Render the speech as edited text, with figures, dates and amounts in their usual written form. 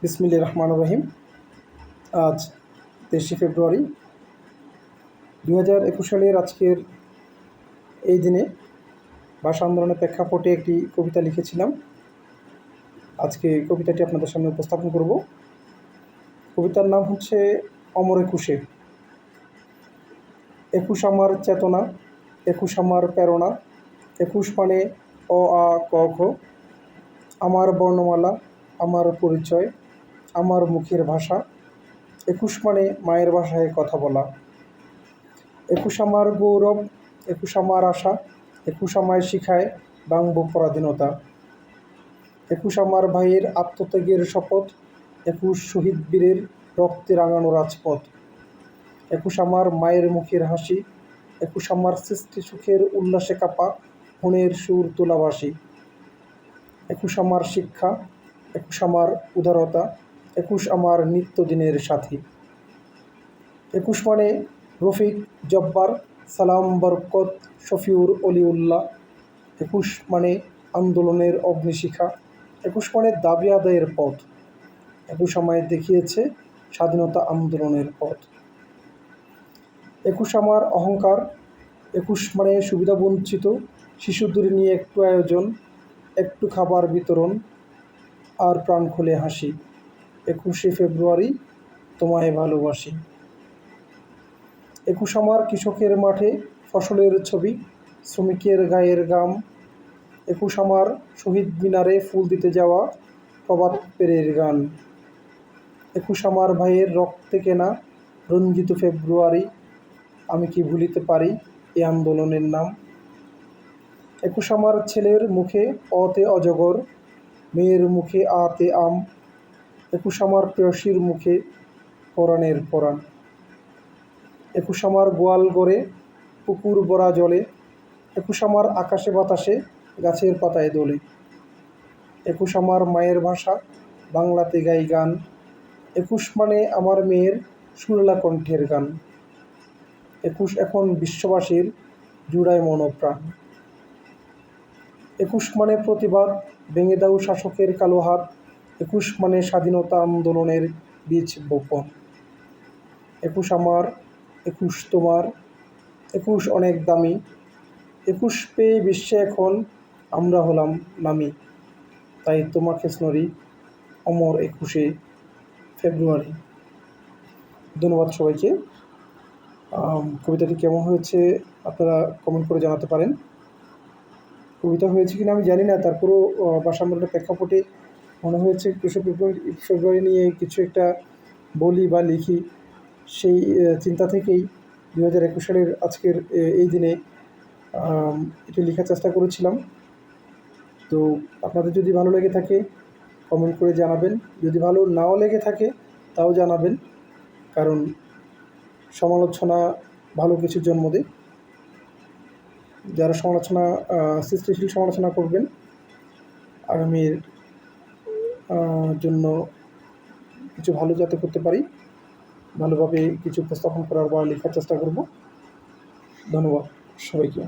বিসমিল্লাহির রহমানির রহিম। আজ 23শে ফেব্রুয়ারি 2021 সালের আজকের এই দিনে ভাষা আন্দোলনের প্রেক্ষাপটে একটি কবিতা লিখেছিলাম। আজকে কবিতাটি আপনাদের সামনে উপস্থাপন করব। কবিতার নাম হচ্ছে অমর একুশে। একুশ আমার চেতনা, একুশ আমার প্রেরণা, একুশ মানে অ আ ক খ, আমার বর্ণমালা, আমার পরিচয়, আমার মুখের ভাষা। একুশ মানে মায়ের ভাষায় কথা বলা। একুশ আমার গৌরব, একুশ আমার আশা, একুশ আমায় শিখায় বাংব পরাধীনতা। একুশ আমার ভাইয়ের আত্মত্যাগের শপথ, একুশ শহীদ বীরের রক্তে রাঙানো রাজপথ। একুশ আমার মায়ের মুখের হাসি, একুশ আমার সৃষ্টি সুখের উল্লাসে কাঁপা মনের সুর তোলাবাসী। একুশ আমার শিক্ষা, একুশ আমার উদারতা, একুশ আমার নিত্যদিনের সাথী। একুশ মানে রফিক, জব্বার, সালাম, বরকত, শফিউর, অলিউল্লাহ। একুশ মানে আন্দোলনের অগ্নিশিখা, একুশ মানে দাবি আদায়ের পথ। একুশ আমায় দেখিয়েছে স্বাধীনতা আন্দোলনের পথ। একুশ আমার অহংকার, একুশ মানে সুবিধাবঞ্চিত শিশুদের নিয়ে একটু আয়োজন, একটু খাবার বিতরণ আর প্রাণ খুলে হাসি। 21শে ফেব্রুয়ারি তোমায় ভালোবাসি। একুশ আমার কৃষকের মাঠে ফসলের ছবি, শ্রমিকের গায়ের গাম। একুশ আমার শহীদ মিনারে ফুল দিতে যাওয়া প্রভাত পেরের গান। একুশ আমার ভাইয়ের রক্তে কেনা রঞ্জিত ফেব্রুয়ারি, আমি কি ভুলিতে পারি এই আন্দোলনের নাম। একুশ আমার ছেলের মুখে অতে অজগর, মেয়ের মুখে আতে আম। একুশ আমার প্রেয়সীর মুখে পরাণের পরাণ। একুশ আমার গোয়াল গড়ে পুকুর ভরা জলে, একুশ আমার আকাশে বাতাসে গাছের পাতায় দোলে। একুশ আমার মায়ের ভাষা, বাংলাতে গাই গান। একুশ মানে আমার মেয়ের সুরেলা কণ্ঠের গান। একুশ এখন বিশ্ববাসীর জুড়ায় মনপ্রাণ। একুশ মানে প্রতিবাদ, ভেঙে দাও শাসকের কালো হাত। একুশ মানে স্বাধীনতা আন্দোলনের বীজ বপন। একুশ আমার, একুশ তোমার, একুশ অনেক দামি। একুশ পেয়ে বিশ্বে এখন আমরা হলাম নামি। তাই তোমাকে স্মরি অমর 21শে ফেব্রুয়ারি। ধন্যবাদ সবাইকে। কবিতাটি কেমন হয়েছে আপনারা কমেন্ট করে জানাতে পারেন। কবিতা হয়েছে কিনা আমি জানি না, তারপরেও ভাষা আন্দোলনের প্রেক্ষাপটে মনে হয়েছে 21শে ফেব্রুয়ারি নিয়ে কিছু একটা বলি বা লিখি। সেই চিন্তা থেকেই 2021 সালের আজকের এই দিনে এটি লেখার চেষ্টা করেছিলাম। তো আপনাদের যদি ভালো লেগে থাকে কমেন্ট করে জানাবেন, যদি ভালো নাও লেগে থাকে তাও জানাবেন, কারণ সমালোচনা ভালো কিছু জন্ম দেয়। যারা সমালোচনা সৃষ্টিশীল সমালোচনা করবেন, আগামীর জন্য কিছু ভালো যাতে করতে পারি, ভালোভাবে কিছু উপস্থাপন করার বা লেখার চেষ্টা করব। ধন্যবাদ সবাইকে।